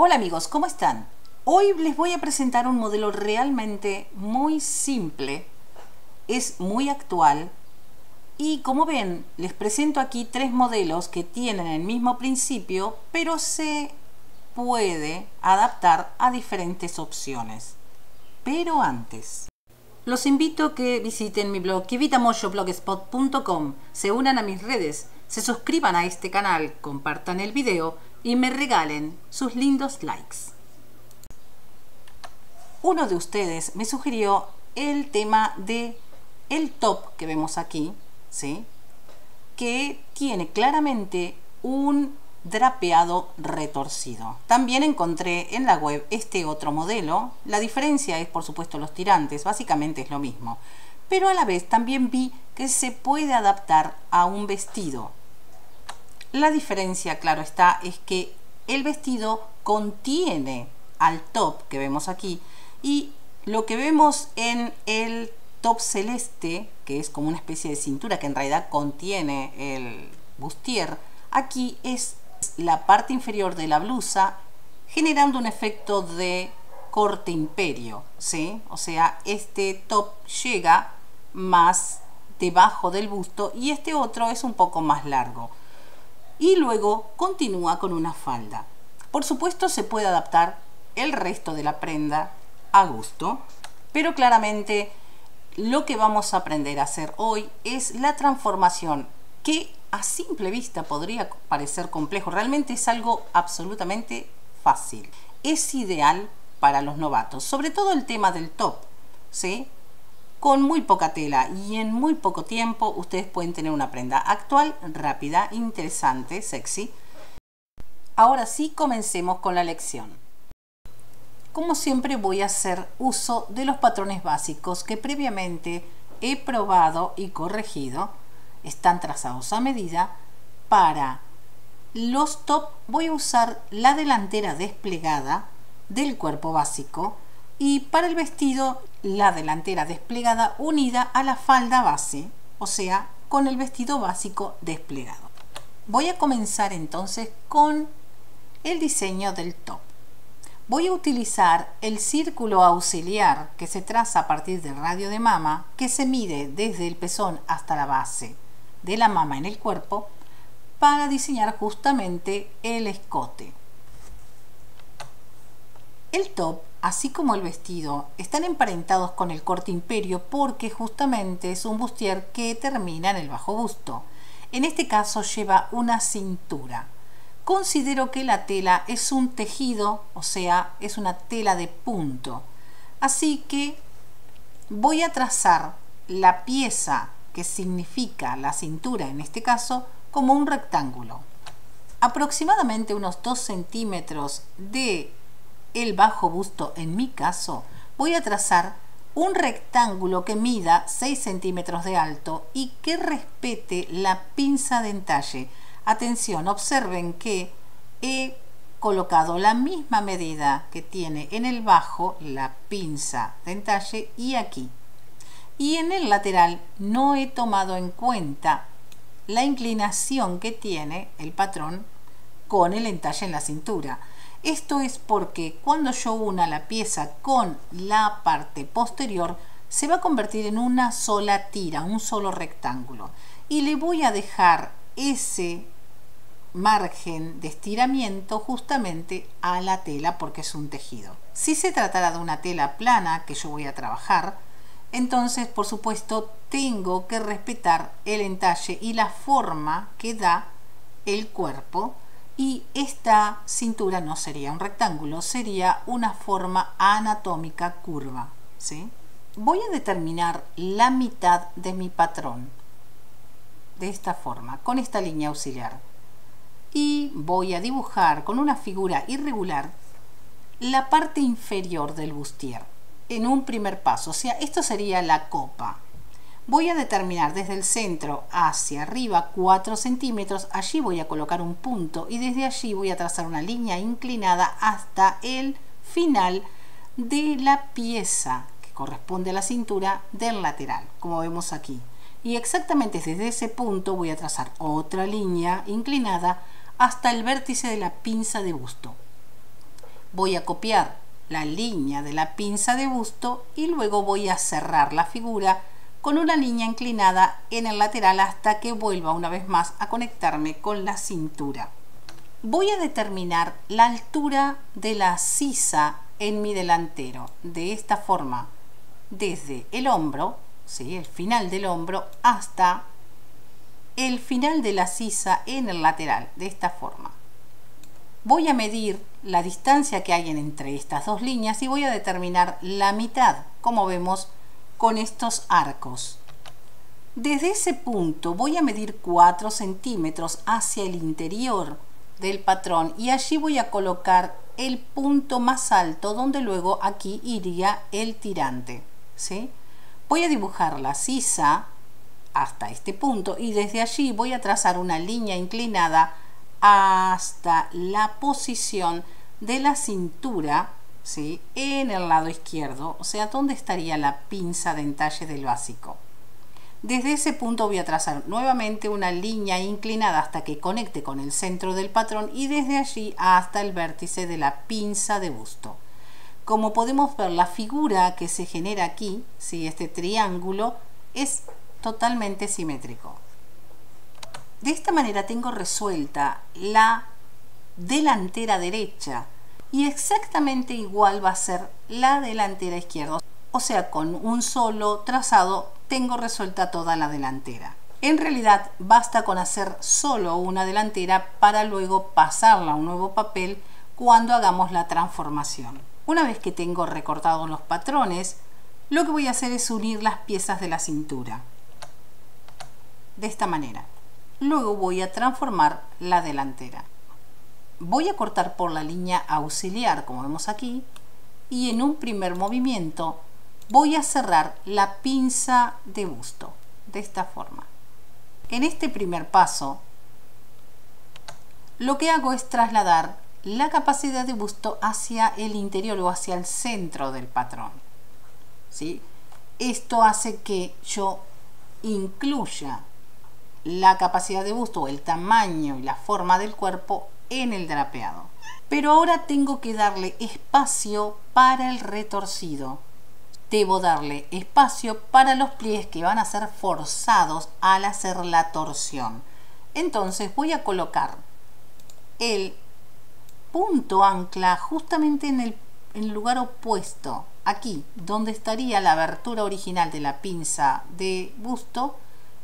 Hola amigos, ¿cómo están? Hoy les voy a presentar un modelo realmente muy simple, es muy actual y como ven les presento aquí tres modelos que tienen el mismo principio pero se puede adaptar a diferentes opciones. Pero antes, los invito a que visiten mi blog kivitamoyoblogspot.com, se unan a mis redes, se suscriban a este canal, compartan el video y me regalen sus lindos likes. Uno de ustedes me sugirió el tema de el top que vemos aquí, ¿sí? Que tiene claramente un drapeado retorcido. También encontré en la web este otro modelo. La diferencia es por supuesto los tirantes, básicamente es lo mismo. Pero a la vez también vi que se puede adaptar a un vestido. La diferencia, claro está, es que el vestido contiene al top que vemos aquí y lo que vemos en el top celeste, que es como una especie de cintura que en realidad contiene el bustier, aquí es la parte inferior de la blusa generando un efecto de corte imperio, ¿sí? O sea, este top llega más debajo del busto y este otro es un poco más largo. Y luego continúa con una falda. Por supuesto se puede adaptar el resto de la prenda a gusto, pero claramente lo que vamos a aprender a hacer hoy es la transformación que a simple vista podría parecer complejo. Realmente es algo absolutamente fácil. Es ideal para los novatos, sobre todo el tema del top, ¿sí? Con muy poca tela y en muy poco tiempo ustedes pueden tener una prenda actual, rápida, interesante, sexy. Ahora sí, comencemos con la lección. Como siempre voy a hacer uso de los patrones básicos que previamente he probado y corregido. Están trazados a medida. Para los top voy a usar la delantera desplegada del cuerpo básico y para el vestido la delantera desplegada unida a la falda base, o sea, con el vestido básico desplegado. Voy a comenzar entonces con el diseño del top. Voy a utilizar el círculo auxiliar que se traza a partir del radio de mama, que se mide desde el pezón hasta la base de la mama en el cuerpo, para diseñar justamente el escote. El top, así como el vestido, están emparentados con el corte imperio porque justamente es un bustier que termina en el bajo busto. En este caso lleva una cintura. Considero que la tela es un tejido, o sea, es una tela de punto. Así que voy a trazar la pieza que significa la cintura, en este caso, como un rectángulo. Aproximadamente unos 2 centímetros de el bajo busto, en mi caso, voy a trazar un rectángulo que mida 6 centímetros de alto y que respete la pinza de entalle. Atención, observen que he colocado la misma medida que tiene en el bajo la pinza de entalle y aquí. Y en el lateral no he tomado en cuenta la inclinación que tiene el patrón con el entalle en la cintura. Esto es porque cuando yo una la pieza con la parte posterior se va a convertir en una sola tira, un solo rectángulo. Y le voy a dejar ese margen de estiramiento justamente a la tela porque es un tejido. Si se tratara de una tela plana que yo voy a trabajar, entonces por supuesto tengo que respetar el entalle y la forma que da el cuerpo. Y esta cintura no sería un rectángulo, sería una forma anatómica curva, ¿sí? Voy a determinar la mitad de mi patrón de esta forma, con esta línea auxiliar. Y voy a dibujar con una figura irregular la parte inferior del bustier en un primer paso, o sea, esto sería la copa. Voy a determinar desde el centro hacia arriba 4 centímetros, allí voy a colocar un punto y desde allí voy a trazar una línea inclinada hasta el final de la pieza que corresponde a la cintura del lateral, como vemos aquí. Y exactamente desde ese punto voy a trazar otra línea inclinada hasta el vértice de la pinza de busto. voy a copiar la línea de la pinza de busto y luego voy a cerrar la figura con una línea inclinada en el lateral hasta que vuelva una vez más a conectarme con la cintura. Voy a determinar la altura de la sisa en mi delantero de esta forma, desde el hombro, ¿sí? El final del hombro hasta el final de la sisa en el lateral, de esta forma. Voy a medir la distancia que hay entre estas dos líneas y voy a determinar la mitad, como vemos con estos arcos. Desde ese punto voy a medir 4 centímetros hacia el interior del patrón y allí voy a colocar el punto más alto donde luego aquí iría el tirante, ¿sí? Voy a dibujar la sisa hasta este punto y desde allí voy a trazar una línea inclinada hasta la posición de la cintura, ¿sí? En el lado izquierdo, o sea, donde estaría la pinza de entalle del básico. Desde ese punto voy a trazar nuevamente una línea inclinada hasta que conecte con el centro del patrón y desde allí hasta el vértice de la pinza de busto. Como podemos ver, la figura que se genera aquí, ¿sí? Este triángulo es totalmente simétrico. De esta manera tengo resuelta la delantera derecha y exactamente igual va a ser la delantera izquierda. O sea, con un solo trazado tengo resuelta toda la delantera. En realidad basta con hacer solo una delantera para luego pasarla a un nuevo papel cuando hagamos la transformación. Una vez que tengo recortados los patrones, lo que voy a hacer es unir las piezas de la cintura. De esta manera. Luego voy a transformar la delantera. Voy a cortar por la línea auxiliar, como vemos aquí, y en un primer movimiento voy a cerrar la pinza de busto, de esta forma. En este primer paso, lo que hago es trasladar la capacidad de busto hacia el interior o hacia el centro del patrón, ¿sí? Esto hace que yo incluya la capacidad de busto, o el tamaño y la forma del cuerpo en el drapeado. Pero ahora tengo que darle espacio para el retorcido. Debo darle espacio para los pliegues que van a ser forzados al hacer la torsión. Entonces voy a colocar el punto ancla justamente en el lugar opuesto, aquí, donde estaría la abertura original de la pinza de busto,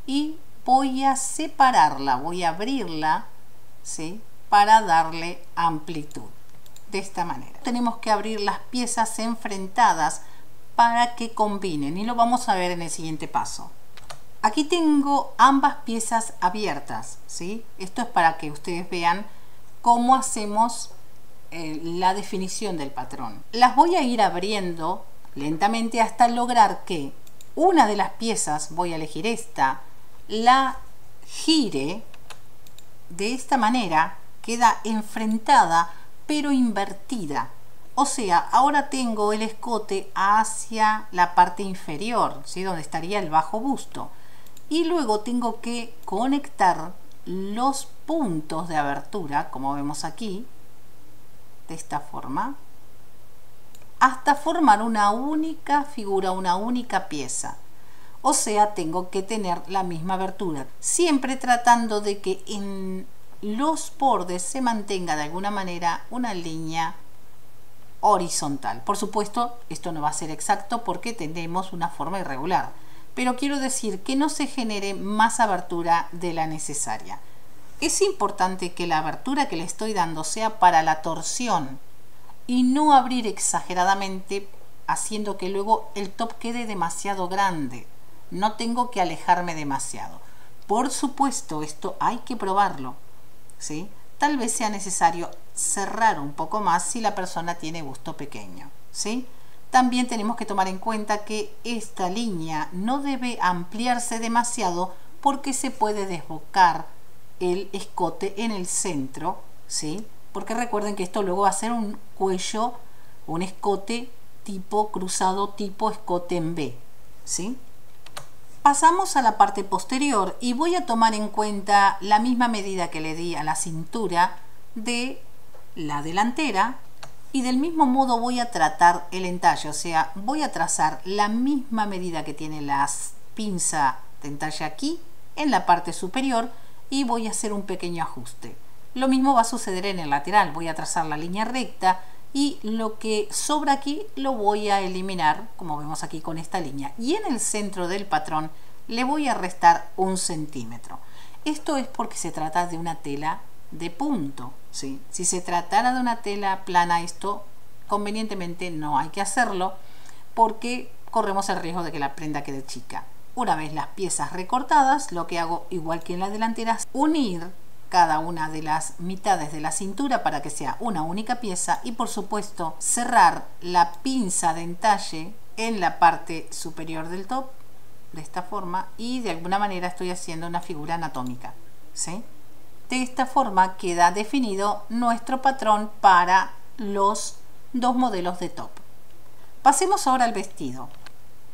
y voy a separarla, voy a abrirla, ¿sí? Para darle amplitud. De esta manera. Tenemos que abrir las piezas enfrentadas para que combinen y lo vamos a ver en el siguiente paso. Aquí tengo ambas piezas abiertas, ¿sí? Esto es para que ustedes vean cómo hacemos la definición del patrón. Las voy a ir abriendo lentamente hasta lograr que una de las piezas, voy a elegir esta, la gire de esta manera, queda enfrentada pero invertida. O sea, ahora tengo el escote hacia la parte inferior, ¿sí? Donde estaría el bajo busto. Y luego tengo que conectar los puntos de abertura, como vemos aquí, de esta forma, hasta formar una única figura, una única pieza. O sea, tengo que tener la misma abertura, siempre tratando de que en los bordes se mantenga de alguna manera una línea horizontal. Por supuesto, esto no va a ser exacto porque tenemos una forma irregular, pero quiero decir que no se genere más abertura de la necesaria. Es importante que la abertura que le estoy dando sea para la torsión y no abrir exageradamente, haciendo que luego el top quede demasiado grande. No tengo que alejarme demasiado. Por supuesto, esto hay que probarlo, ¿sí? Tal vez sea necesario cerrar un poco más si la persona tiene busto pequeño, ¿sí? También tenemos que tomar en cuenta que esta línea no debe ampliarse demasiado porque se puede desbocar el escote en el centro, ¿sí? Porque recuerden que esto luego va a ser un cuello, un escote tipo cruzado, tipo escote en V, ¿sí? Pasamos a la parte posterior y voy a tomar en cuenta la misma medida que le di a la cintura de la delantera Y del mismo modo voy a tratar el entalle, o sea, voy a trazar la misma medida que tiene la pinza de entalle aquí en la parte superior y voy a hacer un pequeño ajuste. Lo mismo va a suceder en el lateral, voy a trazar la línea recta y lo que sobra aquí lo voy a eliminar, como vemos aquí con esta línea. Y en el centro del patrón le voy a restar 1 centímetro. Esto es porque se trata de una tela de punto, ¿sí? Si se tratara de una tela plana, esto convenientemente no hay que hacerlo porque corremos el riesgo de que la prenda quede chica. Una vez las piezas recortadas, lo que hago, igual que en la delantera, es unir cada una de las mitades de la cintura para que sea una única pieza y por supuesto cerrar la pinza de entalle en la parte superior del top de esta forma y de alguna manera estoy haciendo una figura anatómica, ¿sí? De esta forma queda definido nuestro patrón para los dos modelos de top. Pasemos ahora al vestido.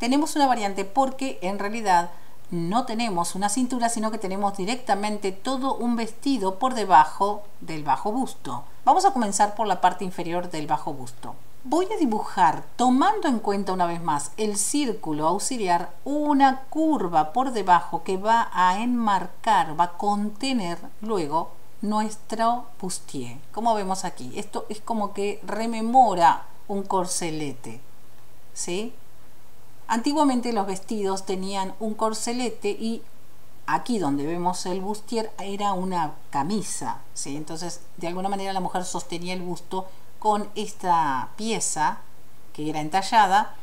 Tenemos una variante porque en realidad no tenemos una cintura, sino que tenemos directamente todo un vestido por debajo del bajo busto. Vamos a comenzar por la parte inferior del bajo busto. Voy a dibujar, tomando en cuenta una vez más el círculo auxiliar, una curva por debajo que va a enmarcar, va a contener luego nuestro bustier. Como vemos aquí, esto es como que rememora un corcelete, ¿sí? Antiguamente los vestidos tenían un corcelete y aquí donde vemos el bustier era una camisa, ¿sí? Entonces de alguna manera la mujer sostenía el busto con esta pieza que era entallada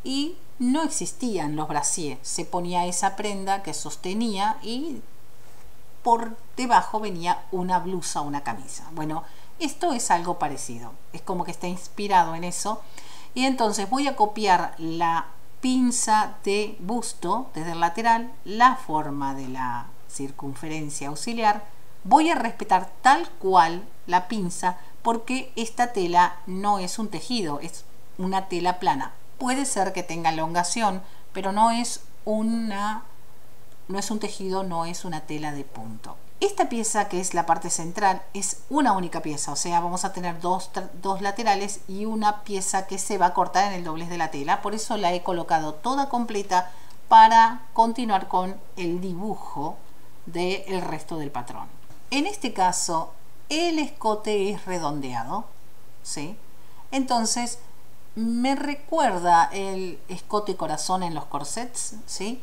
y no existían los brasiers, se ponía esa prenda que sostenía y por debajo venía una blusa o una camisa. Bueno, esto es algo parecido, es como que está inspirado en eso y entonces voy a copiar la pinza de busto desde el lateral, la forma de la circunferencia auxiliar, voy a respetar tal cual la pinza porque esta tela no es un tejido, es una tela plana. Puede ser que tenga elongación, pero no es un tejido, no es una tela de punto. Esta pieza, que es la parte central, es una única pieza, o sea, vamos a tener dos laterales y una pieza que se va a cortar en el doblez de la tela. Por eso la he colocado toda completa para continuar con el dibujo del resto del patrón. En este caso, el escote es redondeado, ¿sí? Entonces me recuerda el escote corazón en los corsets, ¿sí?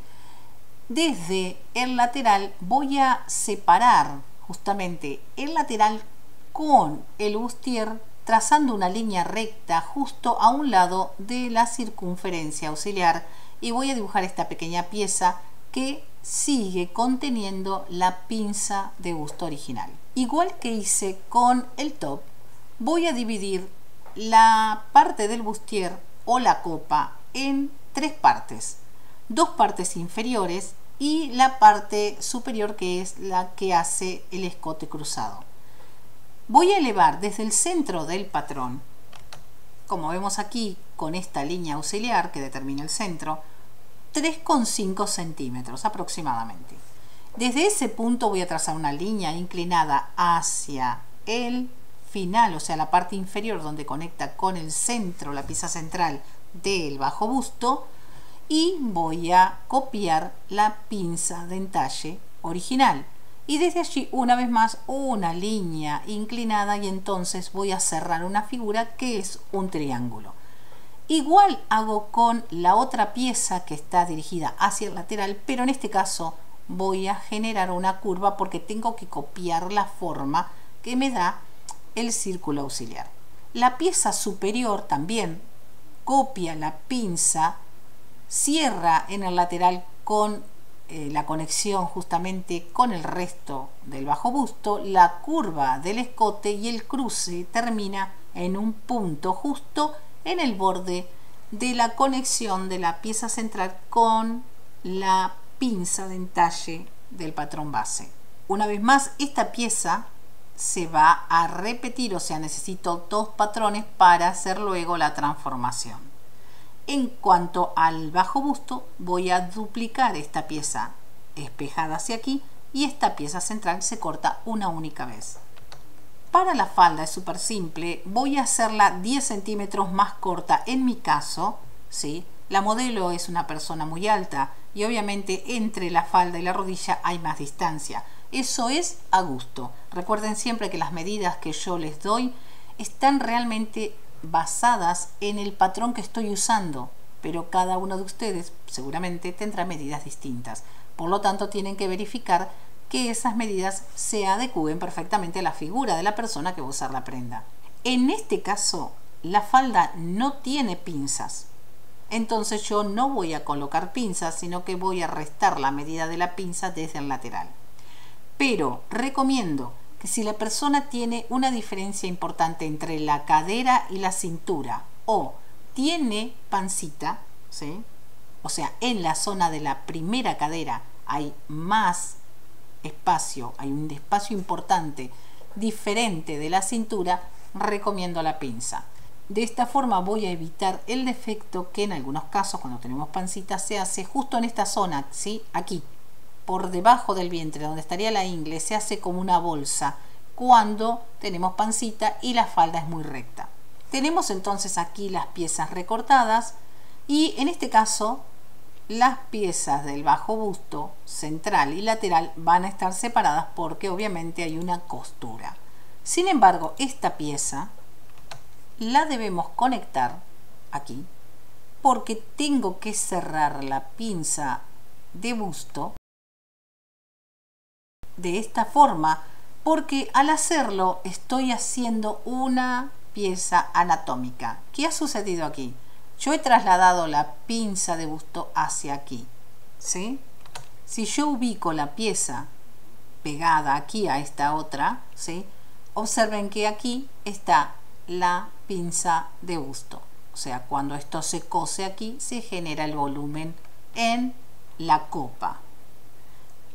Desde el lateral voy a separar justamente el lateral con el bustier trazando una línea recta justo a un lado de la circunferencia auxiliar y voy a dibujar esta pequeña pieza que sigue conteniendo la pinza de busto original. Igual que hice con el top, voy a dividir la parte del bustier o la copa en 3 partes. 2 partes inferiores y la parte superior que es la que hace el escote cruzado. Voy a elevar desde el centro del patrón, como vemos aquí con esta línea auxiliar que determina el centro, 3,5 centímetros aproximadamente. Desde ese punto voy a trazar una línea inclinada hacia el final, o sea, la parte inferior donde conecta con el centro, la pieza central del bajo busto, y voy a copiar la pinza de entalle original. Y desde allí, una vez más, una línea inclinada y entonces voy a cerrar una figura que es un triángulo. Igual hago con la otra pieza que está dirigida hacia el lateral, pero en este caso voy a generar una curva porque tengo que copiar la forma que me da el círculo auxiliar. La pieza superior también copia la pinza, cierra en el lateral con la conexión justamente con el resto del bajo busto, la curva del escote y el cruce termina en un punto justo en el borde de la conexión de la pieza central con la pinza de entalle del patrón base. Una vez más, esta pieza se va a repetir, o sea, necesito 2 patrones para hacer luego la transformación. En cuanto al bajo busto, voy a duplicar esta pieza espejada hacia aquí y esta pieza central se corta una única vez. Para la falda es súper simple, voy a hacerla 10 centímetros más corta en mi caso, ¿sí? La modelo es una persona muy alta y obviamente entre la falda y la rodilla hay más distancia. Eso es a gusto. Recuerden siempre que las medidas que yo les doy están realmente basadas en el patrón que estoy usando, pero cada uno de ustedes seguramente tendrá medidas distintas. Por lo tanto, tienen que verificar que esas medidas se adecúen perfectamente a la figura de la persona que va a usar la prenda. En este caso, la falda no tiene pinzas. Entonces yo no voy a colocar pinzas, sino que voy a restar la medida de la pinza desde el lateral. Pero recomiendo que si la persona tiene una diferencia importante entre la cadera y la cintura o tiene pancita, ¿sí? O sea, en la zona de la primera cadera hay más espacio, hay un espacio importante diferente de la cintura, recomiendo la pinza. De esta forma voy a evitar el defecto que en algunos casos cuando tenemos pancita se hace justo en esta zona, ¿sí? Aquí, por debajo del vientre, donde estaría la ingle, se hace como una bolsa cuando tenemos pancita y la falda es muy recta. Tenemos entonces aquí las piezas recortadas y en este caso las piezas del bajo busto central y lateral van a estar separadas porque obviamente hay una costura. Sin embargo, esta pieza la debemos conectar aquí porque tengo que cerrar la pinza de busto de esta forma, porque al hacerlo estoy haciendo una pieza anatómica. ¿Qué ha sucedido aquí? Yo he trasladado la pinza de busto hacia aquí, ¿sí? Si yo ubico la pieza pegada aquí a esta otra, ¿sí? Observen que aquí está la pinza de busto. O sea, cuando esto se cose aquí, se genera el volumen en la copa.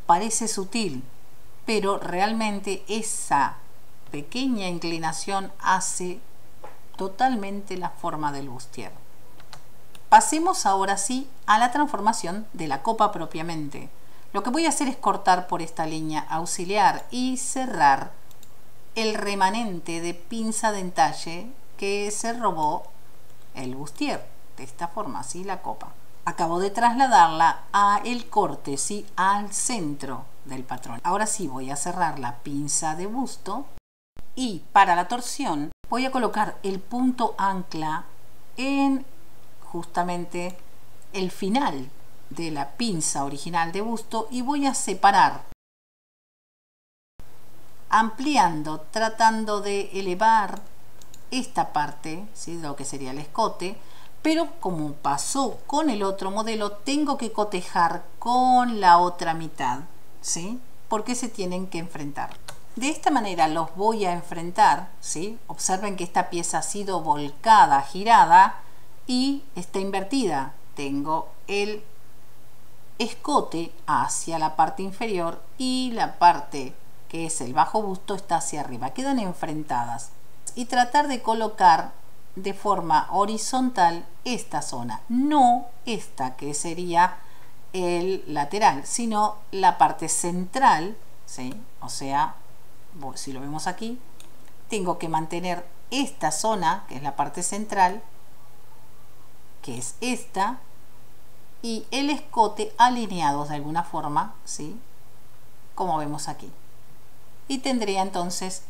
Parece sutil, pero realmente esa pequeña inclinación hace totalmente la forma del bustier. Pasemos ahora sí a la transformación de la copa propiamente. Lo que voy a hacer es cortar por esta línea auxiliar y cerrar el remanente de pinza de entalle que se robó el bustier. De esta forma, así la copa. Acabo de trasladarla a el corte, ¿sí? Al centro del patrón. Ahora sí voy a cerrar la pinza de busto y para la torsión voy a colocar el punto ancla en justamente el final de la pinza original de busto y voy a separar, ampliando, tratando de elevar esta parte, ¿sí? Lo que sería el escote, pero como pasó con el otro modelo, tengo que cotejar con la otra mitad, ¿sí? Porque se tienen que enfrentar. De esta manera los voy a enfrentar, ¿sí? Observen que esta pieza ha sido volcada, girada y está invertida. Tengo el escote hacia la parte inferior y la parte que es el bajo busto está hacia arriba. Quedan enfrentadas. Y tratar de colocar de forma horizontal esta zona, no esta que sería el lateral, sino la parte central, ¿sí? O sea, si lo vemos aquí, tengo que mantener esta zona, que es la parte central, que es esta, y el escote alineados de alguna forma, ¿sí? Como vemos aquí. Y tendría entonces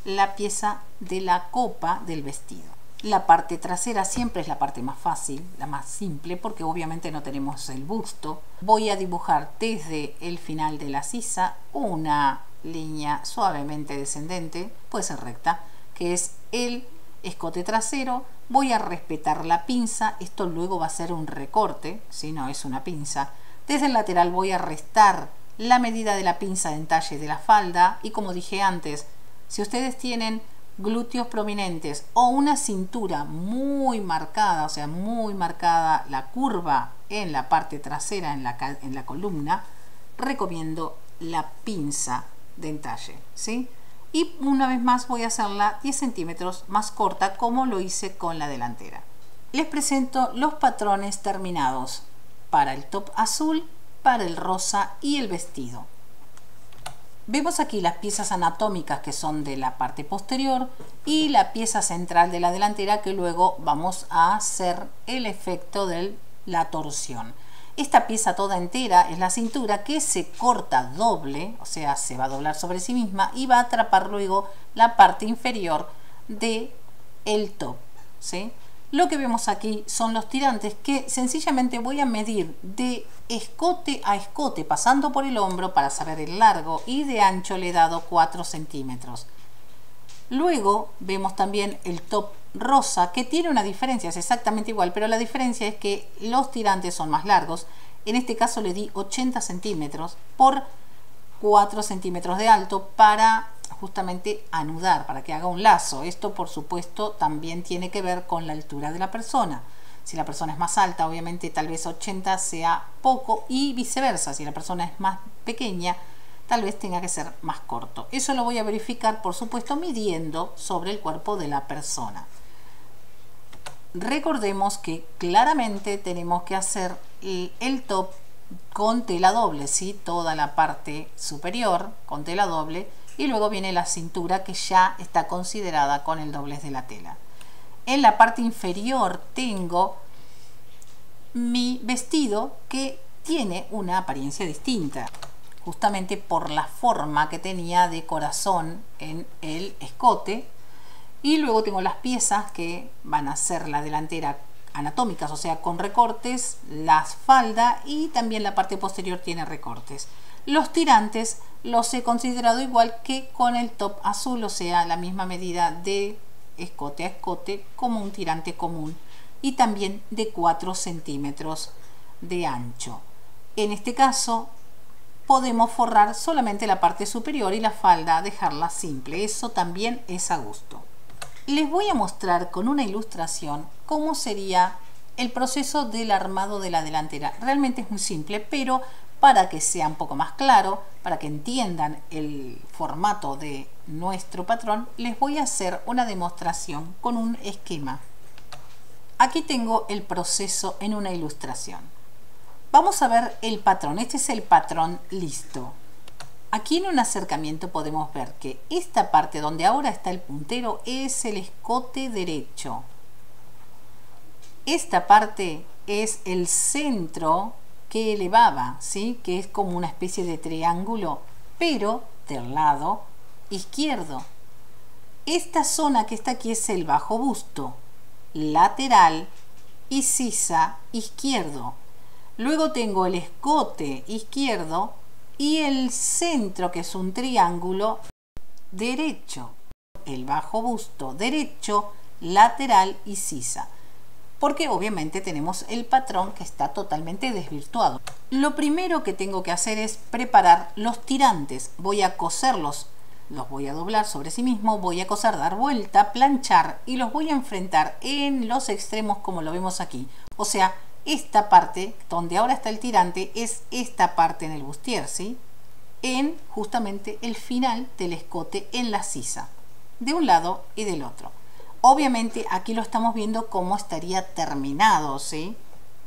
la pieza de la copa del vestido. La parte trasera siempre es la parte más fácil, la más simple, porque obviamente no tenemos el busto. Voy a dibujar desde el final de la sisa una línea suavemente descendente, puede ser recta, que es el escote trasero. Voy a respetar la pinza, esto luego va a ser un recorte, si no es una pinza. Desde el lateral voy a restar la medida de la pinza de entalle de la falda y como dije antes, si ustedes tienen glúteos prominentes o una cintura muy marcada, o sea, muy marcada la curva en la parte trasera, en la columna, recomiendo la pinza de entalle, ¿sí? Y una vez más voy a hacerla 10 centímetros más corta como lo hice con la delantera. Les presento los patrones terminados para el top azul, para el rosa y el vestido. Vemos aquí las piezas anatómicas que son de la parte posterior y la pieza central de la delantera, que luego vamos a hacer el efecto de la torsión. Esta pieza toda entera es la cintura, que se corta doble, o sea, se va a doblar sobre sí misma y va a atrapar luego la parte inferior de el top, ¿sí? Lo que vemos aquí son los tirantes, que sencillamente voy a medir de escote a escote pasando por el hombro para saber el largo, y de ancho le he dado 4 centímetros. Luego vemos también el top rosa, que tiene una diferencia, es exactamente igual, pero la diferencia es que los tirantes son más largos. En este caso le di 80 centímetros por 4 centímetros de alto para justamente anudar, para que haga un lazo. Esto por supuesto también tiene que ver con la altura de la persona. Si la persona es más alta, obviamente tal vez 80 sea poco, y viceversa, si la persona es más pequeña, tal vez tenga que ser más corto. Eso lo voy a verificar, por supuesto, midiendo sobre el cuerpo de la persona. Recordemos que claramente tenemos que hacer el top con tela doble, ¿sí? Toda la parte superior con tela doble, y luego viene la cintura, que ya está considerada con el doblez de la tela. En la parte inferior tengo mi vestido, que tiene una apariencia distinta, justamente por la forma que tenía de corazón en el escote. Y luego tengo las piezas que van a ser la delantera anatómicas, o sea, con recortes, la falda, y también la parte posterior tiene recortes. Los tirantes los he considerado igual que con el top azul, o sea, la misma medida de escote a escote como un tirante común, y también de 4 centímetros de ancho. En este caso podemos forrar solamente la parte superior y la falda dejarla simple, eso también es a gusto. Les voy a mostrar con una ilustración cómo sería el proceso del armado de la delantera. Realmente es muy simple, pero para que sea un poco más claro, para que entiendan el formato de nuestro patrón, les voy a hacer una demostración con un esquema. Aquí tengo el proceso en una ilustración. Vamos a ver el patrón. Este es el patrón listo. Aquí en un acercamiento podemos ver que esta parte donde ahora está el puntero es el escote derecho. Esta parte es el centro que elevaba, ¿sí? Que es como una especie de triángulo, pero del lado izquierdo. Esta zona que está aquí es el bajo busto, lateral y sisa izquierdo. Luego tengo el escote izquierdo y el centro, que es un triángulo derecho. El bajo busto derecho, lateral y sisa. Porque obviamente tenemos el patrón que está totalmente desvirtuado. Lo primero que tengo que hacer es preparar los tirantes. Voy a coserlos, los voy a doblar sobre sí mismo, voy a coser, dar vuelta, planchar, y los voy a enfrentar en los extremos como lo vemos aquí. O sea, esta parte donde ahora está el tirante es esta parte en el bustier, ¿sí? En justamente el final del escote en la sisa, de un lado y del otro. Obviamente aquí lo estamos viendo cómo estaría terminado, ¿sí?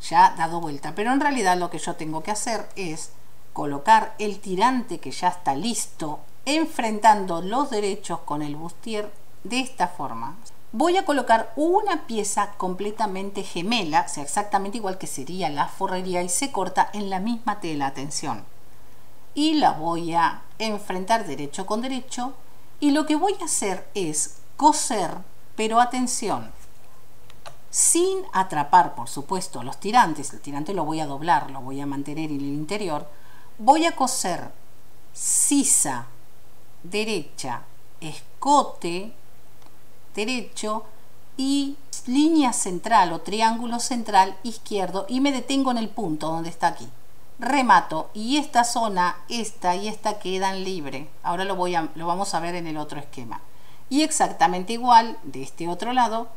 Ya dado vuelta, pero en realidad lo que yo tengo que hacer es colocar el tirante que ya está listo, enfrentando los derechos con el bustier de esta forma. Voy a colocar una pieza completamente gemela, o sea, exactamente igual que sería la forrería, y se corta en la misma tela, atención. Y la voy a enfrentar derecho con derecho, y lo que voy a hacer es coser, pero atención, sin atrapar, por supuesto, los tirantes. El tirante lo voy a doblar, lo voy a mantener en el interior. Voy a coser sisa derecha, escote derecho y línea central o triángulo central izquierdo, y me detengo en el punto donde está aquí. Remato, y esta zona, esta y esta quedan libre. Ahora lo vamos a ver en el otro esquema. Y exactamente igual de este otro lado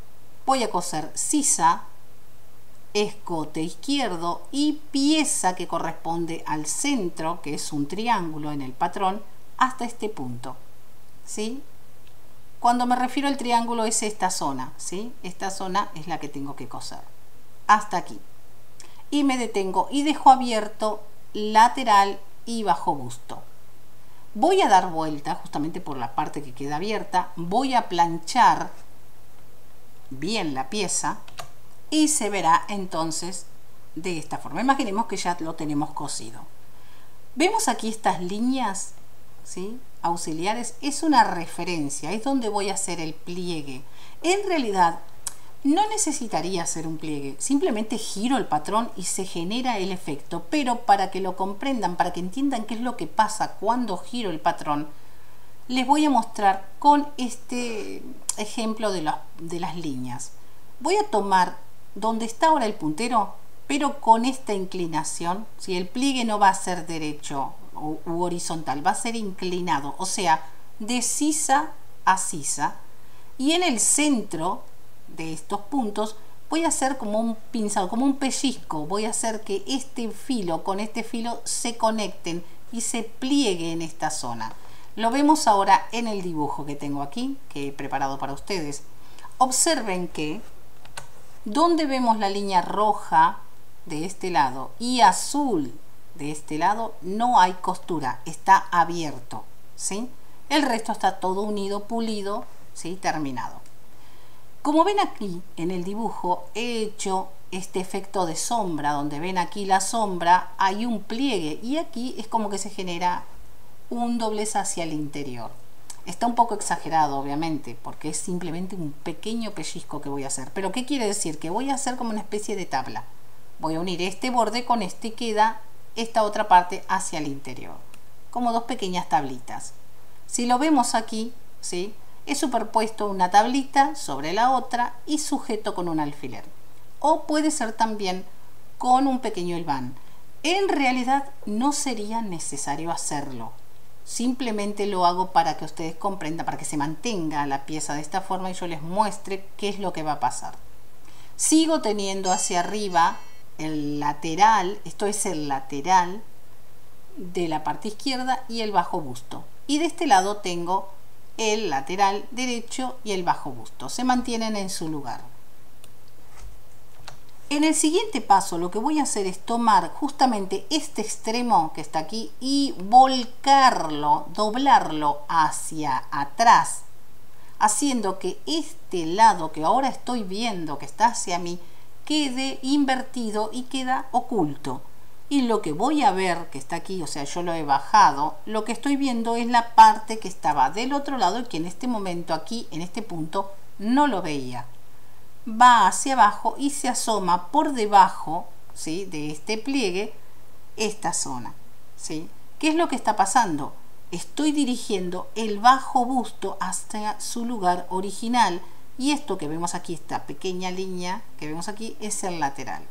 voy a coser sisa, escote izquierdo y pieza que corresponde al centro, que es un triángulo en el patrón, hasta este punto, ¿sí? Cuando me refiero al triángulo es esta zona, ¿sí? Esta zona es la que tengo que coser hasta aquí, y me detengo y dejo abierto lateral y bajo busto. Voy a dar vuelta justamente por la parte que queda abierta, voy a planchar bien la pieza y se verá entonces de esta forma. Imaginemos que ya lo tenemos cosido. Vemos aquí estas líneas, ¿sí?, auxiliares. Es una referencia, es donde voy a hacer el pliegue. En realidad no necesitaría hacer un pliegue, simplemente giro el patrón y se genera el efecto, pero para que lo comprendan, para que entiendan qué es lo que pasa cuando giro el patrón, les voy a mostrar con este ejemplo de las líneas. Voy a tomar donde está ahora el puntero, pero con esta inclinación, ¿sí? El pliegue no va a ser derecho u horizontal, va a ser inclinado, o sea, de sisa a sisa, y en el centro de estos puntos voy a hacer como un pinzado, como un pellizco. Voy a hacer que este filo con este filo se conecten y se pliegue en esta zona. Lo vemos ahora en el dibujo que tengo aquí, que he preparado para ustedes. Observen que donde vemos la línea roja de este lado y azul de este lado no hay costura, está abierto, ¿sí? El resto está todo unido, pulido, ¿sí?, terminado. Como ven aquí en el dibujo, he hecho este efecto de sombra, donde ven aquí la sombra, hay un pliegue y aquí es como que se genera un doblez hacia el interior. Está un poco exagerado, obviamente, porque es simplemente un pequeño pellizco que voy a hacer. Pero ¿qué quiere decir? Que voy a hacer como una especie de tabla. Voy a unir este borde con este y queda esta otra parte hacia el interior, como dos pequeñas tablitas. Si lo vemos aquí, ¿sí?, he superpuesto una tablita sobre la otra y sujeto con un alfiler. O puede ser también con un pequeño hilván. En realidad no sería necesario hacerlo. Simplemente lo hago para que ustedes comprendan, para que se mantenga la pieza de esta forma y yo les muestre qué es lo que va a pasar. Sigo teniendo hacia arriba el lateral, esto es el lateral de la parte izquierda y el bajo busto. Y de este lado tengo el lateral derecho y el bajo busto. Se mantienen en su lugar. En el siguiente paso lo que voy a hacer es tomar justamente este extremo que está aquí y volcarlo, doblarlo hacia atrás, haciendo que este lado que ahora estoy viendo que está hacia mí quede invertido y queda oculto. Y lo que voy a ver que está aquí, o sea, yo lo he bajado, lo que estoy viendo es la parte que estaba del otro lado y que en este momento aquí, en este punto, no lo veía. Va hacia abajo y se asoma por debajo, ¿sí?, de este pliegue, esta zona, ¿sí? ¿Qué es lo que está pasando? Estoy dirigiendo el bajo busto hacia su lugar original y esto que vemos aquí, esta pequeña línea que vemos aquí, es el lateral.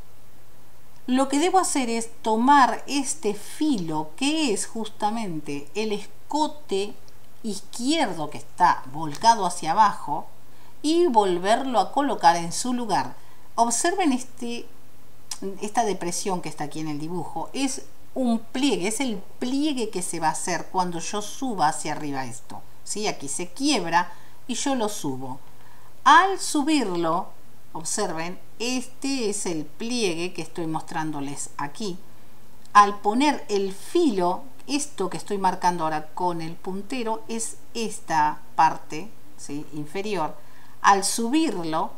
Lo que debo hacer es tomar este filo que es justamente el escote izquierdo que está volcado hacia abajo y volverlo a colocar en su lugar. Observen esta depresión que está aquí en el dibujo. Es un pliegue, es el pliegue que se va a hacer cuando yo suba hacia arriba esto, ¿sí? Aquí se quiebra y yo lo subo. Al subirlo, observen, este es el pliegue que estoy mostrándoles aquí. Al poner el filo, esto que estoy marcando ahora con el puntero es esta parte, ¿sí?, inferior. Al subirlo,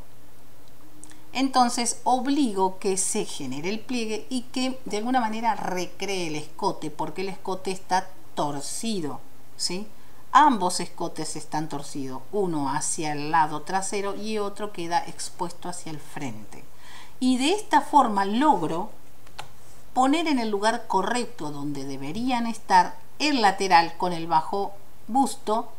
entonces obligo que se genere el pliegue y que de alguna manera recree el escote, porque el escote está torcido, ¿sí? Ambos escotes están torcidos, uno hacia el lado trasero y otro queda expuesto hacia el frente. Y de esta forma logro poner en el lugar correcto donde deberían estar el lateral con el bajo busto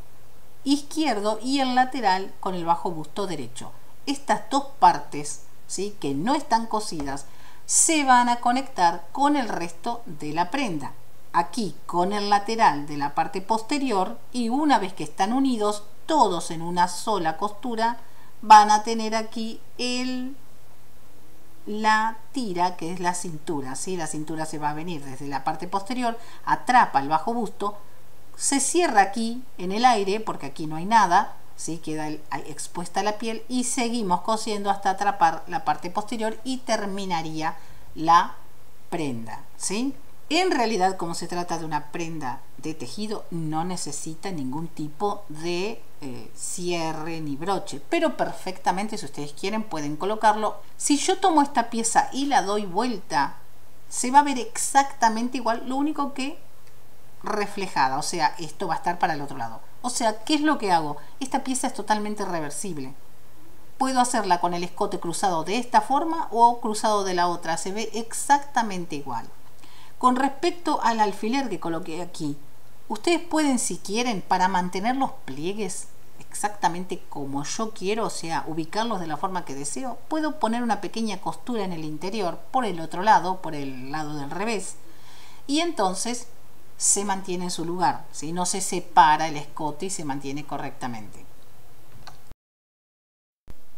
izquierdo y el lateral con el bajo busto derecho. Estas dos partes, ¿sí?, que no están cosidas, se van a conectar con el resto de la prenda. Aquí con el lateral de la parte posterior y una vez que están unidos todos en una sola costura van a tener aquí la tira que es la cintura, ¿sí? La cintura se va a venir desde la parte posterior, atrapa el bajo busto, se cierra aquí en el aire porque aquí no hay nada, ¿sí?, queda expuesta la piel y seguimos cosiendo hasta atrapar la parte posterior y terminaría la prenda, ¿sí? En realidad, como se trata de una prenda de tejido, no necesita ningún tipo de cierre ni broche, pero perfectamente, si ustedes quieren, pueden colocarlo. Si yo tomo esta pieza y la doy vuelta, se va a ver exactamente igual, lo único que reflejada, o sea, esto va a estar para el otro lado. O sea, ¿qué es lo que hago? Esta pieza es totalmente reversible. Puedo hacerla con el escote cruzado de esta forma o cruzado de la otra, se ve exactamente igual. Con respecto al alfiler que coloqué aquí, ustedes pueden, si quieren, para mantener los pliegues exactamente como yo quiero, o sea, ubicarlos de la forma que deseo, puedo poner una pequeña costura en el interior por el otro lado, por el lado del revés, y entonces se mantiene en su lugar, ¿sí? No se separa el escote y se mantiene correctamente.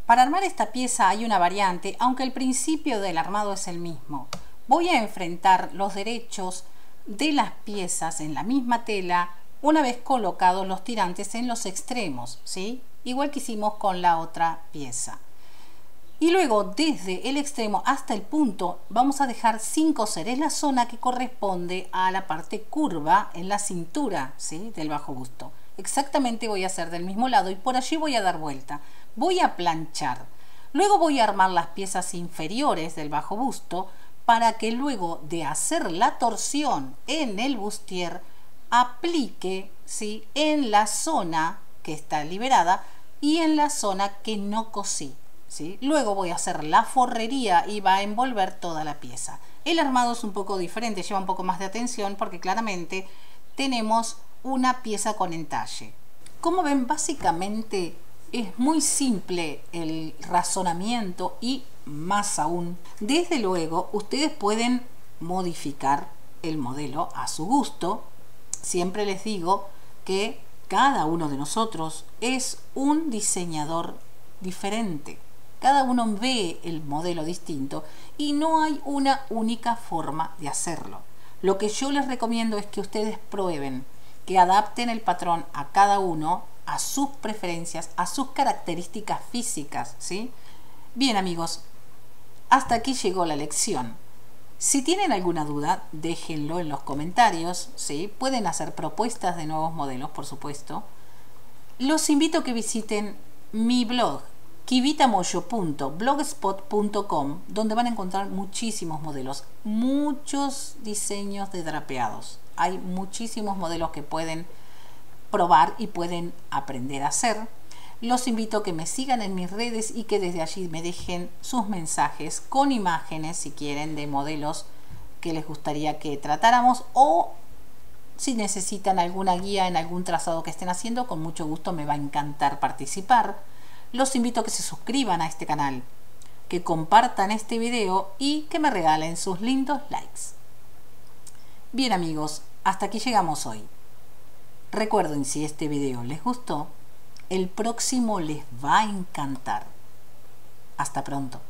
Para armar esta pieza hay una variante, aunque el principio del armado es el mismo. Voy a enfrentar los derechos de las piezas en la misma tela una vez colocados los tirantes en los extremos, ¿sí? Igual que hicimos con la otra pieza. Y luego desde el extremo hasta el punto vamos a dejar sin coser. Es la zona que corresponde a la parte curva en la cintura, ¿sí? Del bajo busto. Exactamente voy a hacer del mismo lado y por allí voy a dar vuelta. Voy a planchar. Luego voy a armar las piezas inferiores del bajo busto para que luego de hacer la torsión en el bustier aplique, ¿sí? En la zona que está liberada y en la zona que no cosí, ¿sí? Luego voy a hacer la forrería y va a envolver toda la pieza. El armado es un poco diferente, lleva un poco más de atención porque claramente tenemos una pieza con entalle. Como ven, básicamente es muy simple el razonamiento y más aún, desde luego, ustedes pueden modificar el modelo a su gusto. Siempre les digo que cada uno de nosotros es un diseñador diferente. Cada uno ve el modelo distinto y no hay una única forma de hacerlo. Lo que yo les recomiendo es que ustedes prueben, que adapten el patrón a cada uno, a sus preferencias, a sus características físicas, ¿sí? Bien, amigos, hasta aquí llegó la lección. Si tienen alguna duda, déjenlo en los comentarios, ¿sí? Pueden hacer propuestas de nuevos modelos, por supuesto. Los invito a que visiten mi blog, kivitamoyo.blogspot.com, donde van a encontrar muchísimos modelos, muchos diseños de drapeados. Hay muchísimos modelos que pueden probar y pueden aprender a hacer. Los invito a que me sigan en mis redes y que desde allí me dejen sus mensajes con imágenes, si quieren, de modelos que les gustaría que tratáramos, o si necesitan alguna guía en algún trazado que estén haciendo, con mucho gusto me va a encantar participar. Los invito a que se suscriban a este canal, que compartan este video y que me regalen sus lindos likes. Bien, amigos, hasta aquí llegamos hoy. Recuerden, si este video les gustó, el próximo les va a encantar. Hasta pronto.